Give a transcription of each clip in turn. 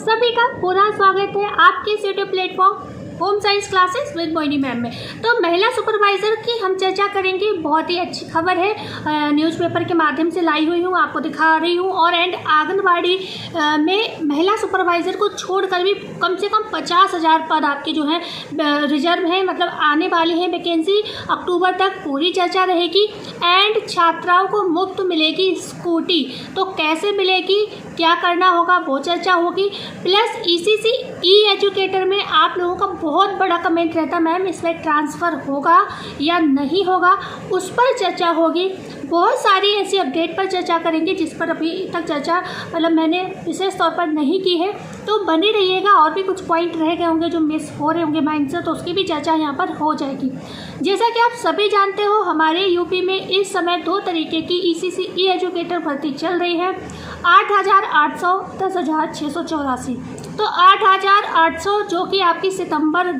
सभी का पुनः स्वागत है आपके इस YouTube platform home science classes with Moini ma'am में। तो महिला सुपरवाइज़र की हम चर्चा करेंगे। बहुत ही अच्छी खबर है, न्यूज़पेपर के माध्यम से लाई हुई हूँ, आपको दिखा रही हूँ। और एंड आंगनबाड़ी में महिला सुपरवाइज़र को छोड़कर भी कम से कम 50,000 पद आपके जो हैं रिजर्व हैं, मतलब आने वाले हैं वैकेंसी। अक्टूबर तक पूरी चर्चा रहेगी। एंड छात्राओं को मुफ्त मिलेगी स्कूटी, तो कैसे मिलेगी, क्या करना होगा, वो चर्चा होगी। प्लस ECC एजुकेटर में आप लोगों का बहुत बड़ा कमेंट रहता, मैम इसमें ट्रांसफ़र होगा या नहीं होगा, उस पर चर्चा होगी। बहुत सारी ऐसी अपडेट पर चर्चा करेंगे जिस पर अभी तक चर्चा मतलब मैंने विशेष तौर पर नहीं की है, तो बने रहिएगा। और भी कुछ पॉइंट रह गए होंगे जो मिस हो रहे होंगे माइंड से, तो उसकी भी चर्चा यहाँ पर हो जाएगी। जैसा कि आप सभी जानते हो, हमारे यूपी में इस समय 2 तरीके की ECC एजुकेटर भर्ती चल रही है। 8,800, 10,684। तो 8,800 जो कि आपकी सितंबर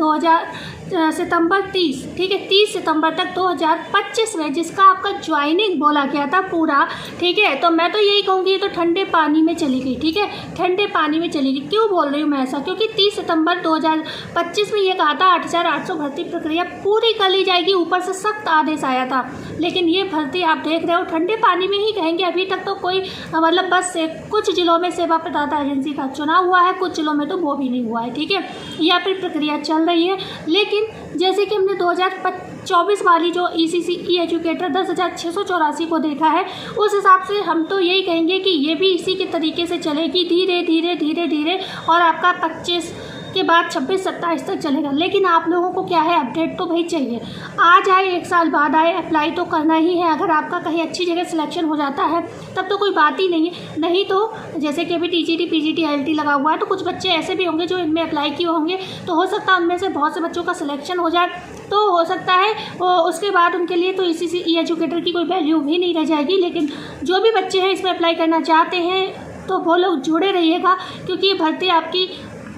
30, ठीक है, 30 सितंबर तक 2025 में जिसका आपका ज्वाइनिंग बोला गया था पूरा, ठीक है। तो मैं तो यही कहूँगी तो ठंडे पानी में चली गई, ठीक है, ठंडे पानी में चली गई। क्यों बोल रही हूँ मैं ऐसा, क्योंकि 30 सितंबर 2025 में ये कहा था 8,800 भर्ती प्रक्रिया पूरी कर ली जाएगी, ऊपर से सख्त आदेश आया था। लेकिन ये भर्ती आप देख रहे हो ठंडे पानी में ही कहेंगे। अभी तक तो कोई मतलब बस से कुछ जिलों में सेवा प्रदाता एजेंसी का चुनाव हुआ है, कुछ जिलों में तो वो भी नहीं हुआ है, ठीक है। या फिर प्रक्रिया चल रही है। लेकिन जैसे कि हमने 2024 वाली जो ECC एजुकेटर 10,684 को देखा है, उस हिसाब से हम तो यही कहेंगे कि ये भी इसी के तरीके से चलेगी, धीरे धीरे धीरे धीरे, और आपका 25 के बाद 26-27 तक चलेगा। लेकिन आप लोगों को क्या है, अपडेट तो भाई चाहिए। आज आए, 1 साल बाद आए, अप्लाई तो करना ही है। अगर आपका कहीं अच्छी जगह सिलेक्शन हो जाता है तब तो कोई बात ही नहीं है। नहीं तो जैसे कि अभी TGT PGT ILT लगा हुआ है, तो कुछ बच्चे ऐसे भी होंगे जो इनमें अप्लाई किए होंगे, तो हो सकता है उनमें से बहुत से बच्चों का सिलेक्शन हो जाए। तो हो सकता है उसके बाद उनके लिए तो ECC एजुकेटर की कोई वैल्यू भी नहीं रह जाएगी। लेकिन जो भी बच्चे हैं इसमें अप्लाई करना चाहते हैं तो वो लोग जुड़े रहिएगा, क्योंकि ये भर्ती आपकी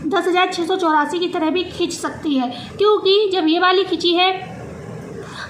10,684 की तरह भी खींच सकती है। क्योंकि जब ये वाली खींची है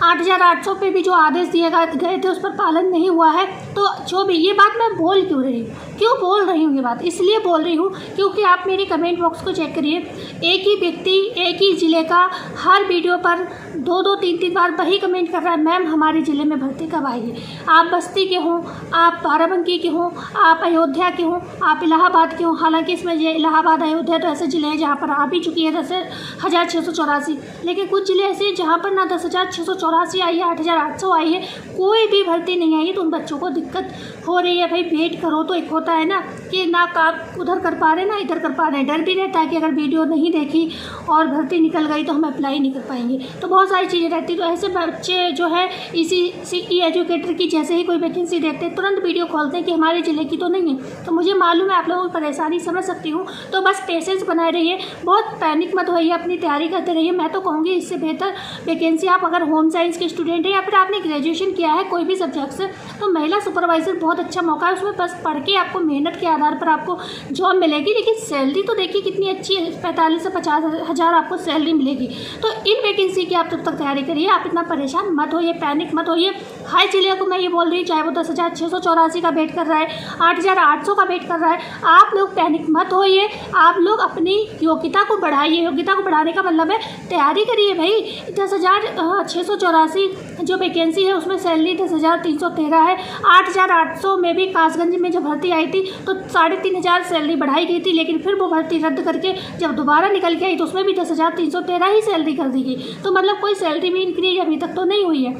8,800 पे भी जो आदेश दिए गए थे उस पर पालन नहीं हुआ है। तो जो भी, ये बात मैं बोल क्यों रही हूँ ये बात, इसलिए बोल रही हूँ क्योंकि आप मेरे कमेंट बॉक्स को चेक करिए। एक ही व्यक्ति एक ही ज़िले का हर वीडियो पर 2-2, 3-3 बार वही कमेंट कर रहा है, मैम हमारे ज़िले में भर्ती कब आएगी। आप बस्ती के हों, आप बाराबंकी के हों, आप अयोध्या के हों, आप इलाहाबाद के हों। हालांकि इसमें ये इलाहाबाद अयोध्या तो ऐसे ज़िले हैं जहाँ पर आ भी चुकी है 10,684। लेकिन कुछ ज़िले ऐसे जहाँ पर ना 10,684 आई है, 8,800 आई है, कोई भी भर्ती नहीं आई है। तो उन बच्चों को दिक्कत हो रही है। भाई वेट करो, तो एक होता है ना कि ना आप उधर कर पा रहे ना इधर कर पा रहे हैं। डर भी रहता है कि अगर वीडियो नहीं देखी और भर्ती निकल गई तो हम अप्लाई नहीं कर पाएंगे। तो बहुत सारी चीज़ें रहती। तो ऐसे बच्चे जो है ECC एजुकेटर की जैसे ही कोई वैकेंसी देखते हैं तुरंत वीडियो खोलते हैं कि हमारे ज़िले की तो नहीं है। तो मुझे मालूम है आप लोगों की परेशानी समझ सकती हूँ। तो बस पेशेंस बनाए रहिए, बहुत पैनिक मत होइए, अपनी तैयारी करते रहिए। मैं तो कहूँगी इससे बेहतर वैकेंसी आप अगर होम साइंस के स्टूडेंट हैं या फिर आपने ग्रेजुएशन किया है कोई भी सब्जेक्ट से, तो महिला सुपरवाइज़र बहुत अच्छा मौका है। उसमें बस पढ़ के आपको मेहनत के आधार पर आपको जॉब मिलेगी। लेकिन सैलरी तो देखिए कितनी अच्छी है, 45 से 50,000 आपको सैलरी मिलेगी। तो इन वैकेंसी की आप तब तक तैयारी करिए, आप इतना परेशान मत होइए, पैनिक मत होइए। हर जिले को मैं ये बोल रही हूँ, चाहे वो 10,684 का वेट कर रहा है, 8,800 का वेट कर रहा है, आप लोग पैनिक मत होइए। आप लोग अपनी योग्यता को बढ़ाइए। योग्यता को बढ़ाने का मतलब है तैयारी करिए भाई। 10,684 जो वैकेंसी है उसमें सैलरी 10,313 है। 8,800 में भी कासगंज में जब भर्ती आई थी तो 3,500 सैलरी बढ़ाई गई थी। लेकिन फिर वो भर्ती रद्द करके जब दोबारा निकल के आई तो उसमें भी 10,313 ही सैलरी कर दी गई। तो मतलब कोई सैलरी में इंक्रीज अभी तक तो नहीं हुई है,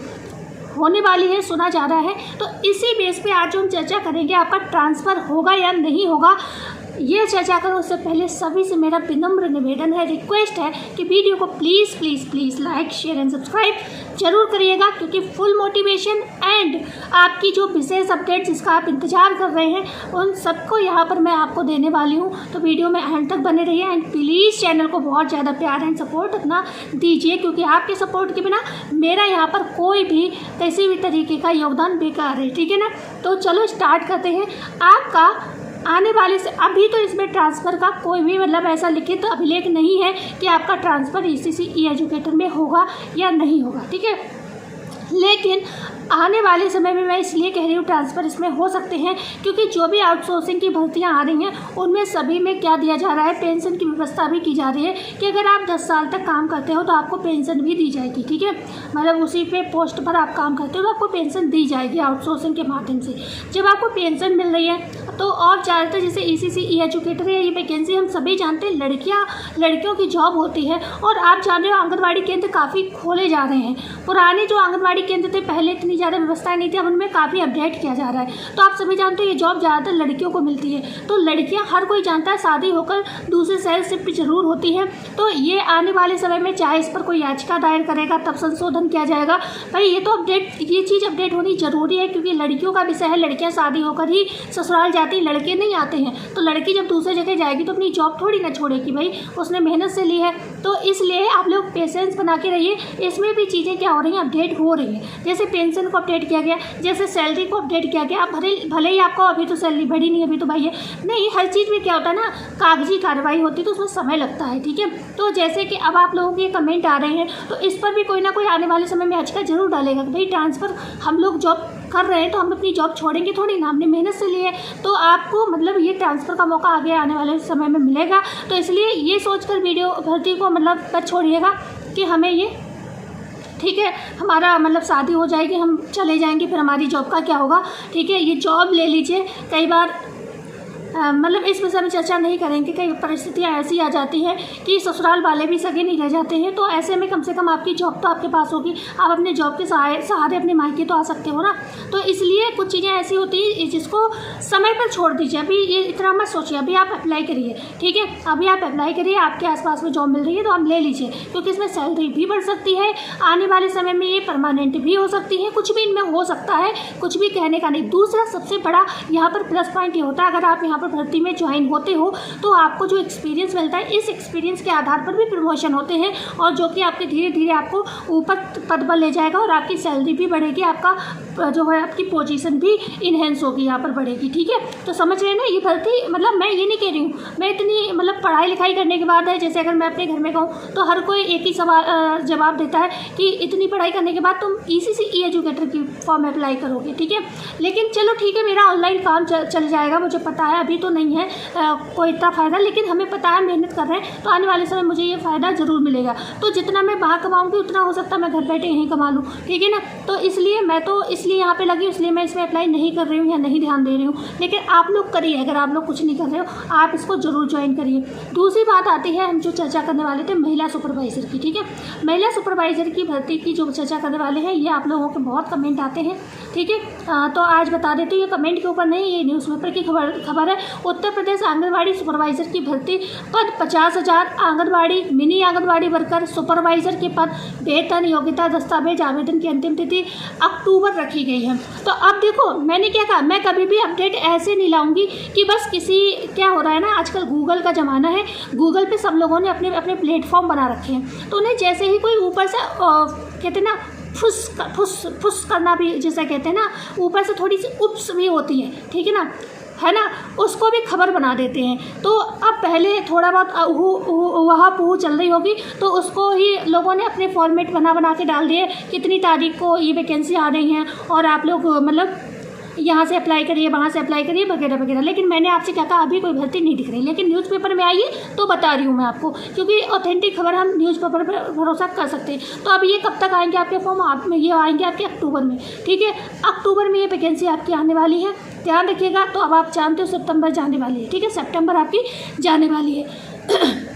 होने वाली है, सुना जा रहा है। तो इसी बेस पे आज हम चर्चा करेंगे आपका ट्रांसफ़र होगा या नहीं होगा। ये चर्चा करो उससे पहले सभी से मेरा विनम्र निवेदन है, रिक्वेस्ट है कि वीडियो को please please please like share and subscribe जरूर करिएगा, क्योंकि फुल मोटिवेशन एंड आपकी जो विशेष अपडेट जिसका आप इंतज़ार कर रहे हैं उन सबको यहाँ पर मैं आपको देने वाली हूँ। तो वीडियो में एंड तक बने रहिए एंड प्लीज़ चैनल को बहुत ज़्यादा प्यार एंड सपोर्ट अपना दीजिए, क्योंकि आपके सपोर्ट के बिना मेरा यहाँ पर कोई भी किसी भी तरीके का योगदान बेकार है, ठीक है ना। तो चलो स्टार्ट करते हैं। आपका आने वाले से अभी तो इसमें ट्रांसफ़र का कोई भी मतलब ऐसा लिखित अभिलेख नहीं है कि आपका ट्रांसफ़र ECC एजुकेटर में होगा या नहीं होगा, ठीक है। लेकिन आने वाले समय में मैं इसलिए कह रही हूँ ट्रांसफ़र इसमें हो सकते हैं क्योंकि जो भी आउटसोर्सिंग की भर्तियाँ आ रही हैं उनमें सभी में क्या दिया जा रहा है, पेंशन की व्यवस्था भी की जा रही है कि अगर आप 10 साल तक काम करते हो तो आपको पेंशन भी दी जाएगी। ठीक है, मतलब उसी पे पोस्ट पर आप काम करते हो तो आपको पेंशन दी जाएगी आउटसोर्सिंग के माध्यम से। जब आपको पेंशन मिल रही है तो और ज़्यादातर जैसे ECC एजुकेटर है, ये वैकेंसी हम सभी जानते हैं लड़कियों की जॉब होती है। और आप जान रहे हो आंगनबाड़ी केंद्र काफ़ी खोले जा रहे हैं। पुराने जो आंगनबाड़ी केंद्र थे पहले इतनी ज़्यादा व्यवस्थाएं नहीं थी, अब उनमें काफ़ी अपडेट किया जा रहा है। तो आप सभी जानते हो ये जॉब ज़्यादातर लड़कियों को मिलती है। तो लड़कियां हर कोई जानता है शादी होकर दूसरे शहर शिफ्ट जरूर होती है। तो ये आने वाले समय में चाहे इस पर कोई याचिका दायर करेगा तब संशोधन किया जाएगा। भाई ये तो ये चीज़ अपडेट होनी ज़रूरी है क्योंकि लड़कियों का विषय है, लड़कियाँ शादी होकर ही ससुराल जाती, लड़के नहीं आते हैं। तो लड़की जब दूसरी जगह जाएगी तो अपनी जॉब थोड़ी ना छोड़ेगी, भाई उसने मेहनत से ली है। तो इसलिए आप लोग पेशेंस बना के रहिए। इसमें भी चीज़ें क्या हो रही हैं, अपडेट हो रही हैं। जैसे पेंशन को अपडेट किया गया, जैसे सैलरी को अपडेट किया गया। अब भले ही आपको अभी तो सैलरी बढ़ी नहीं, अभी तो भाई है नहीं, हर चीज़ में क्या होता है ना, कागजी कार्रवाई होती है तो उसमें समय लगता है। ठीक है, तो जैसे कि अब आप लोगों के कमेंट आ रहे हैं तो इस पर भी कोई ना कोई आने वाले समय में याचिका जरूर डालेगा कि भाई ट्रांसफ़र हम लोग जॉब कर रहे हैं तो हम अपनी जॉब छोड़ेंगे थोड़ी ना, हमने मेहनत से ली है। तो आपको मतलब ये ट्रांसफ़र का मौका आगे आने वाले समय में मिलेगा। तो इसलिए ये सोचकर वीडियो भर्ती को मतलब मत छोड़िएगा कि हमें ये ठीक है हमारा मतलब शादी हो जाएगी, हम चले जाएंगे, फिर हमारी जॉब का क्या होगा। ठीक है, ये जॉब ले लीजिए। कई बार मतलब इस विषय में चर्चा नहीं करेंगे, कई परिस्थितियाँ ऐसी आ जाती हैं कि ससुराल वाले भी सगे नहीं रह जाते हैं। तो ऐसे में कम से कम आपकी जॉब तो आपके पास होगी, आप अपने जॉब के सहारे अपने मायके तो आ सकते हो ना। तो इसलिए कुछ चीज़ें ऐसी होती हैं जिसको समय पर छोड़ दीजिए। अभी ये इतना मत सोचिए, अभी आप अप्लाई करिए। ठीक है, अभी आप अप्लाई करिए, आपके आसपास में जॉब मिल रही है तो आप ले लीजिए क्योंकि इसमें सैलरी भी बढ़ सकती है। आने वाले समय में ये परमानेंट भी हो सकती है, कुछ भी इनमें हो सकता है, कुछ भी कहने का नहीं। दूसरा सबसे बड़ा यहाँ पर प्लस पॉइंट ये होता है, अगर आप यहाँ पर भर्ती में ज्वाइन होते हो तो आपको जो एक्सपीरियंस मिलता है, इस एक्सपीरियंस के आधार पर भी प्रमोशन होते हैं और जो कि आपके धीरे धीरे आपको ऊपर पद पर ले जाएगा और आपकी सैलरी भी बढ़ेगी, आपका जो है आपकी पोजीशन भी इन्हेंस होगी, यहाँ पर बढ़ेगी। ठीक है, तो समझ रहे हैं ना, ये भर्ती मतलब मैं ये नहीं कह रही हूँ, मैं इतनी मतलब पढ़ाई लिखाई करने के बाद है, जैसे अगर मैं अपने घर में कहूँ तो हर कोई एक ही सवाल जवाब देता है कि इतनी पढ़ाई करने के बाद तुम ECC एजुकेटर की फॉर्म अप्लाई करोगे। ठीक है, लेकिन चलो ठीक है, मेरा ऑनलाइन काम चल जाएगा, मुझे पता है अभी तो नहीं है कोई इतना फ़ायदा, लेकिन हमें पता है मेहनत कर रहे हैं तो आने वाले समय मुझे ये फ़ायदा ज़रूर मिलेगा। तो जितना मैं बाहर कमाऊँगी उतना हो सकता है मैं घर बैठे यहीं कमा लूँ। ठीक है ना, तो इसलिए मैं तो इसलिए यहाँ पे लगी, इसलिए मैं इसमें अप्लाई नहीं कर रही हूँ या नहीं ध्यान दे रही हूँ। लेकिन आप लोग करिए, अगर आप लोग कुछ नहीं कर रहे हो आप इसको ज़रूर ज्वाइन करिए। दूसरी बात आती है, हम जो चर्चा करने वाले थे महिला सुपरवाइज़र की। ठीक है, महिला सुपरवाइज़र की भर्ती की जो चर्चा करने वाले हैं, ये आप लोगों के बहुत कमेंट आते हैं। ठीक है, तो आज बता देते हैं, ये कमेंट के ऊपर नहीं, ये न्यूज़पेपर की खबर है। उत्तर प्रदेश आंगनबाड़ी सुपरवाइज़र की भर्ती, पद 50,000, anganwadi mini anganwadi worker supervisor के पद, वेतन योग्यता दस्तावेज, आवेदन की अंतिम तिथि अक्टूबर रखी गई है। तो अब देखो मैंने क्या कहा, मैं कभी भी अपडेट ऐसे नहीं लाऊंगी कि बस किसी क्या हो रहा है ना, आजकल गूगल का ज़माना है, गूगल पे सब लोगों ने अपने अपने प्लेटफॉर्म बना रखे हैं। तो उन्हें जैसे ही कोई ऊपर से कहते ना फुस करना भी जिसे कहते हैं ना, ऊपर से थोड़ी सी उप्स भी होती है, ठीक है ना, उसको भी खबर बना देते हैं। तो अब पहले थोड़ा बहुत वहाँ पुह चल रही होगी तो उसको ही लोगों ने अपने फॉर्मेट बना के डाल दिए, कितनी तारीख को ये वैकेंसी आ रही हैं और आप लोग मतलब यहाँ से अप्लाई करिए, वहाँ से अप्लाई करिए वगैरह वगैरह। लेकिन मैंने आपसे क्या कहा, अभी कोई भर्ती नहीं दिख रही, लेकिन न्यूज़पेपर में आइए तो बता रही हूँ मैं आपको, क्योंकि ऑथेंटिक खबर हम न्यूज़पेपर पर भरोसा कर सकते हैं। तो अब ये कब तक आएंगे आपके फॉर्म, आप में ये आएंगे आपके अक्टूबर में। ठीक है, अक्टूबर में ये वैकेंसी आपकी आने वाली है, ध्यान रखिएगा। तो अब आप जानते हो सितंबर जाने वाली है। ठीक है, सितंबर आपकी जाने वाली है।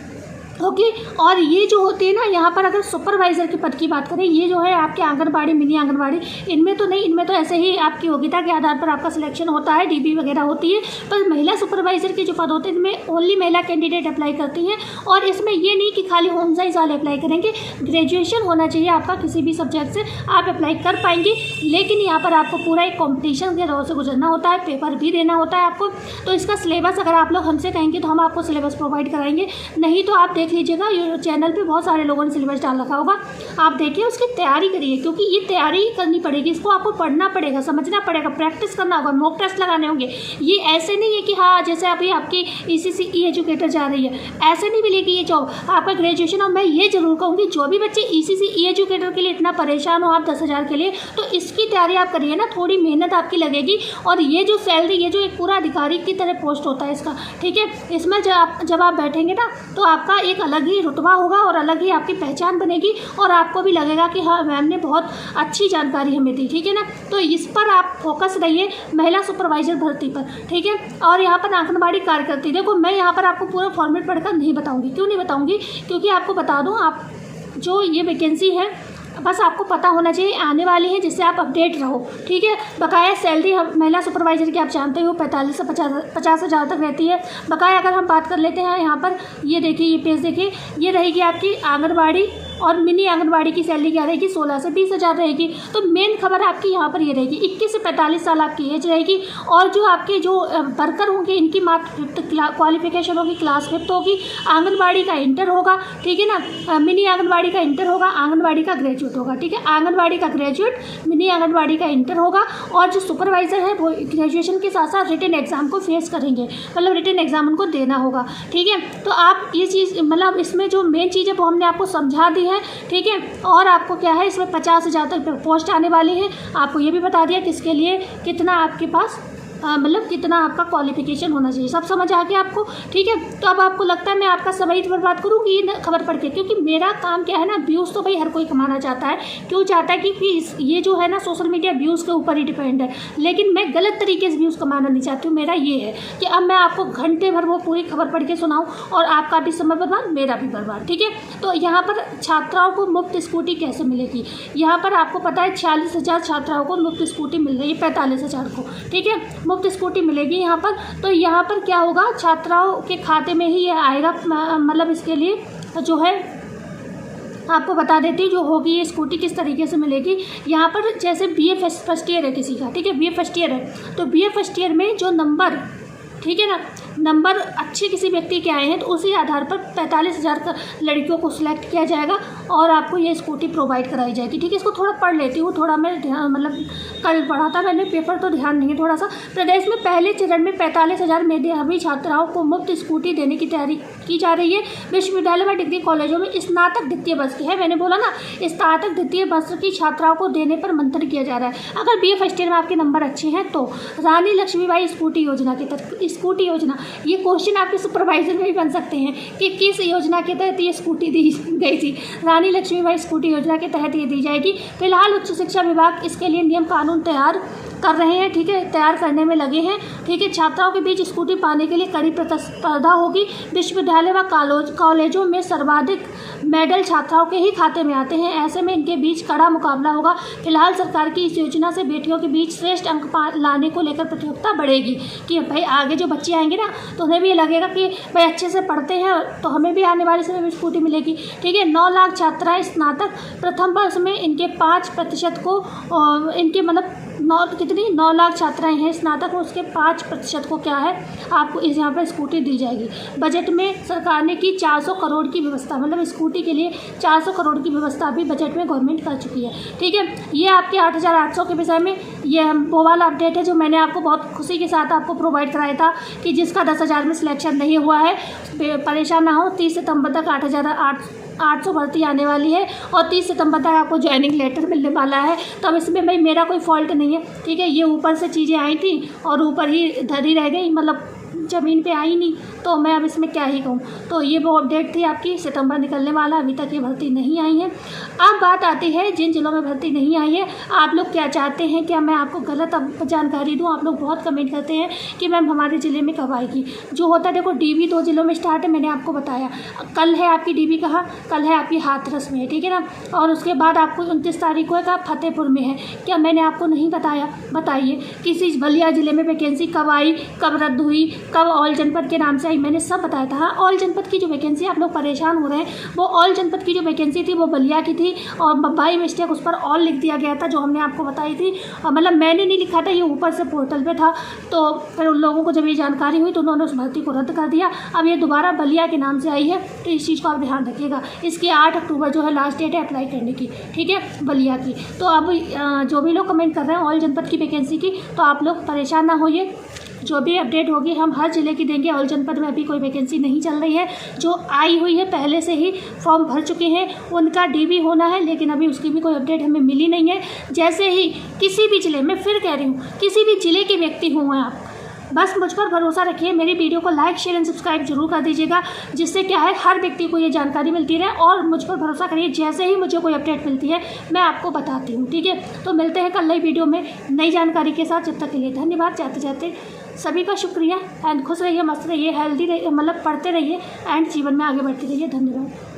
ओके, और ये जो होती है ना, यहाँ पर अगर सुपरवाइज़र के पद की बात करें, ये जो है आपके आंगनबाड़ी मिनी आंगनबाड़ी, इनमें तो नहीं, इनमें तो ऐसे ही आपकी योग्यता के आधार पर आपका सिलेक्शन होता है, DB वगैरह होती है। पर महिला सुपरवाइज़र के जो पद होते हैं इनमें ओनली महिला कैंडिडेट अप्लाई करती हैं। और इसमें ये नहीं कि खाली होम साइंस वाले अप्लाई करेंगे, ग्रेजुएशन होना चाहिए आपका किसी भी सब्जेक्ट से, आप अप्लाई कर पाएंगे। लेकिन यहाँ पर आपको पूरा एक कॉम्पिटिशन के दौर से गुजरना होता है, पेपर भी देना होता है आपको। तो इसका सिलेबस अगर आप लोग हमसे कहेंगे तो हम आपको सिलेबस प्रोवाइड कराएंगे, नहीं तो आप देख देख लीजिएगा, चैनल पे बहुत सारे लोगों ने सिलेबस डाल रखा होगा, आप देखिए उसकी तैयारी करिए, क्योंकि ये तैयारी करनी पड़ेगी, इसको आपको पढ़ना पड़ेगा, समझना पड़ेगा, प्रैक्टिस करना होगा, मॉक टेस्ट लगाने होंगे। ये ऐसे नहीं है कि हाँ जैसे अभी आपकी ECC एजुकेटर जा रही है, ऐसे नहीं मिलेगी ये जॉब आपका ग्रेजुएशन। और मैं ये जरूर कहूँगी जो भी बच्चे ECC एजुकेटर के लिए इतना परेशान हो आप 10,000 के लिए, तो इसकी तैयारी आप करिए ना, थोड़ी मेहनत आपकी लगेगी। और ये जो सैलरी, ये जो एक पूरा अधिकारी की तरह पोस्ट होता है इसका, ठीक है, इसमें जब आप बैठेंगे ना तो आपका एक अलग ही रुतबा होगा और अलग ही आपकी पहचान बनेगी, और आपको भी लगेगा कि हाँ मैम ने बहुत अच्छी जानकारी हमें दी, ठीक है ना। तो इस पर आप फोकस रहिए, महिला सुपरवाइजर भर्ती पर, ठीक है। और यहाँ पर आंगनबाड़ी कार्यकर्ती, देखो मैं यहाँ पर आपको पूरा फॉर्मेट पढ़कर नहीं बताऊँगी, क्यों नहीं बताऊँगी, क्योंकि आपको बता दूँ, आप जो ये वैकेंसी है बस आपको पता होना चाहिए आने वाली है, जिससे आप अपडेट रहो, ठीक है। बकाया सैलरी महिला सुपरवाइजर की आप जानते हो 45 से 50 हज़ार तक रहती है। बकाया अगर हम बात कर लेते हैं यहाँ पर, ये देखिए ये पेज देखिए, ये रहेगी आपकी आंगनबाड़ी और मिनी आंगनबाड़ी की सैलरी क्या रहेगी, 16 से 20 हज़ार रहेगी। तो मेन खबर आपकी यहाँ पर ये रहेगी, 21 से 45 साल आपकी एज रहेगी। और जो आपके जो वर्कर होंगे इनकी क्वालिफिकेशन होगी, क्लास 5 होगी, आंगनबाड़ी का इंटर होगा, ठीक है ना, मिनी आंगनबाड़ी का इंटर होगा, आंगनबाड़ी का ग्रेजुएट होगा, ठीक है, आंगनबाड़ी का ग्रेजुएट, मिनी आंगनबाड़ी का इंटर होगा। और जो सुपरवाइज़र है वो ग्रेजुएशन के साथ साथ रिटन एग्जाम को फेस करेंगे, मतलब रिटन एग्जाम उनको देना होगा, ठीक है। तो आप ये चीज़, मतलब इसमें जो मेन चीज़ है वो हमने आपको समझा दी है, ठीक है। और आपको क्या है, इसमें 50 हज़ार तक पोस्ट आने वाली है। आपको ये भी बता दिया किसके लिए कितना आपके पास मतलब कितना आपका क्वालिफिकेशन होना चाहिए, सब समझ आ गया आपको, ठीक है। तो अब आपको लगता है मैं आपका समय बर्बाद करूँगी ये खबर पढ़ के, क्योंकि मेरा काम क्या है ना, व्यूज़ तो भाई हर कोई कमाना चाहता है, क्यों चाहता है, क्योंकि ये जो है ना सोशल मीडिया व्यूज़ के ऊपर ही डिपेंड है। लेकिन मैं गलत तरीके से व्यूज़ कमाना नहीं चाहती हूँ। मेरा ये है कि अब मैं आपको घंटे भर वो पूरी खबर पढ़ के सुनाऊँ, और आपका भी समय बर्बाद, मेरा भी बर्बाद, ठीक है। तो यहाँ पर छात्राओं को मुफ्त स्कूटी कैसे मिलेगी, यहाँ पर आपको पता है 46 हज़ार छात्राओं को मुफ्त स्कूटी मिल रही है, 45 हज़ार को, ठीक है, मुफ्त स्कूटी मिलेगी यहाँ पर। तो यहाँ पर क्या होगा, छात्राओं के खाते में ही ये आएगा, मतलब इसके लिए जो है आपको बता देती हूँ जो होगी ये स्कूटी किस तरीके से मिलेगी। यहाँ पर जैसे BA फर्स्ट ईयर है किसी का, ठीक है, BA फर्स्ट ईयर है, तो BA फर्स्ट ईयर में जो नंबर, ठीक है ना, नंबर अच्छे किसी व्यक्ति के आए हैं तो उसी आधार पर 45 हज़ार का लड़कियों को सिलेक्ट किया जाएगा और आपको ये स्कूटी प्रोवाइड कराई जाएगी, ठीक है। इसको थोड़ा पढ़ लेती हूँ, थोड़ा मैं ध्यान, मतलब कल पढ़ा था मैंने, पेपर तो ध्यान नहीं है थोड़ा सा। प्रदेश में पहले चरण में 45 हज़ार मेधावी छात्राओं को मुफ्त स्कूटी देने की तैयारी की जा रही है। विश्वविद्यालय व डिग्री कॉलेजों में स्नातक द्वितीय वर्ष की है, मैंने बोला ना, स्नातक द्वितीय वर्ष की छात्राओं को देने पर मंथन किया जा रहा है। अगर BA फर्स्ट ईयर में आपके नंबर अच्छे हैं तो रानी लक्ष्मीबाई स्कूटी योजना के तहत, स्कूटी योजना, ये क्वेश्चन आपके सुपरवाइजर में भी बन सकते हैं कि किस योजना के तहत ये स्कूटी दी गई थी। रानी लक्ष्मीबाई स्कूटी योजना के तहत ये दी जाएगी। फिलहाल उच्च शिक्षा विभाग इसके लिए नियम कानून तैयार कर रहे हैं, ठीक है, तैयार करने में लगे हैं, ठीक है। छात्राओं के बीच स्कूटी पाने के लिए कड़ी प्रतिस्पर्धा होगी। विश्वविद्यालय व कॉलेजों में सर्वाधिक मेडल छात्राओं के ही खाते में आते हैं, ऐसे में इनके बीच कड़ा मुकाबला होगा। फिलहाल सरकार की इस योजना से बेटियों के बीच श्रेष्ठ अंक लाने को लेकर प्रतियोगिता बढ़ेगी कि भाई आगे जो बच्चे आएंगे ना तो उन्हें भी ये लगेगा कि भाई अच्छे से पढ़ते हैं तो हमें भी आने वाले समय में स्कूटी मिलेगी, ठीक है। 9 लाख छात्राएं स्नातक प्रथम वर्ष में, इनके 5% को इनके मतलब 9 लाख छात्राएं हैं स्नातक, और उसके 5% को क्या है आपको इस यहाँ पर स्कूटी दी जाएगी। बजट में सरकार ने की 400 करोड़ की व्यवस्था, मतलब स्कूटी के लिए 400 करोड़ की व्यवस्था भी बजट में गवर्नमेंट कर चुकी है, ठीक है। ये आपके 8,800 के विषय में ये वो वाला अपडेट है जो मैंने आपको बहुत खुशी के साथ आपको प्रोवाइड कराया था कि जिसका 10,000 में सिलेक्शन नहीं हुआ है परेशान ना हो। 30 सितंबर तक 8,800 भर्ती आने वाली है और 30 सितंबर तक आपको ज्वाइनिंग लेटर मिलने वाला है। तो अब इसमें भाई मेरा कोई फॉल्ट नहीं है, ठीक है। ये ऊपर से चीज़ें आई थी और ऊपर ही धरी रह गई, मतलब ज़मीन पे आई नहीं, तो मैं अब इसमें क्या ही कहूँ। तो ये वो अपडेट थी आपकी, सितंबर निकलने वाला, अभी तक ये भर्ती नहीं आई है। अब बात आती है जिन जिलों में भर्ती नहीं आई है, आप लोग क्या चाहते हैं, क्या मैं आपको गलत जानकारी दूँ। आप लोग बहुत कमेंट करते हैं कि मैम हमारे ज़िले में कब आएगी। जो होता है देखो, DB 2 जिलों में स्टार्ट है, मैंने आपको बताया। कल है आपकी DB कहाँ, कल है आपकी हाथरस में है, ठीक है ना। और उसके बाद आपको 29 तारीख को है का फतेहपुर में है। क्या मैंने आपको नहीं बताया? बताइए किसी बलिया ज़िले में वैकेंसी कब आई, कब रद्द हुई, कब कब ऑल जनपद के नाम से आई, मैंने सब बताया था। हाँ, ऑल जनपद की जो वैकेंसी आप लोग परेशान हो रहे हैं, वो ऑल जनपद की जो वैकेंसी थी वो बलिया की थी और बाई मिस्टेक उस पर ऑल लिख दिया गया था, जो हमने आपको बताई थी। मतलब मैंने नहीं लिखा था, ये ऊपर से पोर्टल पे था। तो फिर उन लोगों को जब ये जानकारी हुई तो उन्होंने उस भर्ती को रद्द कर दिया। अब ये दोबारा बलिया के नाम से आई है, तो इस चीज़ को आप ध्यान रखिएगा। इसकी 8 अक्टूबर जो है लास्ट डेट है अप्लाई करने की, ठीक है, बलिया की। तो अब जो भी लोग कमेंट कर रहे हैं ऑल जनपद की वैकेंसी की, तो आप लोग परेशान ना होइए, जो भी अपडेट होगी हम हर ज़िले की देंगे। ऑल जनपद में अभी कोई वैकेंसी नहीं चल रही है, जो आई हुई है पहले से ही फॉर्म भर चुके हैं उनका डीबी होना है, लेकिन अभी उसकी भी कोई अपडेट हमें मिली नहीं है। जैसे ही किसी भी ज़िले में, फिर कह रही हूँ, किसी भी ज़िले के व्यक्ति हुए आप, बस मुझ पर भरोसा रखिए, मेरी वीडियो को लाइक शेयर एंड सब्सक्राइब जरूर कर दीजिएगा, जिससे क्या है हर व्यक्ति को ये जानकारी मिलती रहे। और मुझ पर भरोसा करिए, जैसे ही मुझे कोई अपडेट मिलती है मैं आपको बताती हूँ, ठीक है। तो मिलते हैं कल नई वीडियो में नई जानकारी के साथ। जब तक के लिए धन्यवाद। जाते जाते सभी का शुक्रिया एंड खुश रहिए, मस्त रहिए, हेल्दी रहिए, मतलब पढ़ते रहिए एंड जीवन में आगे बढ़ते रहिए। धन्यवाद।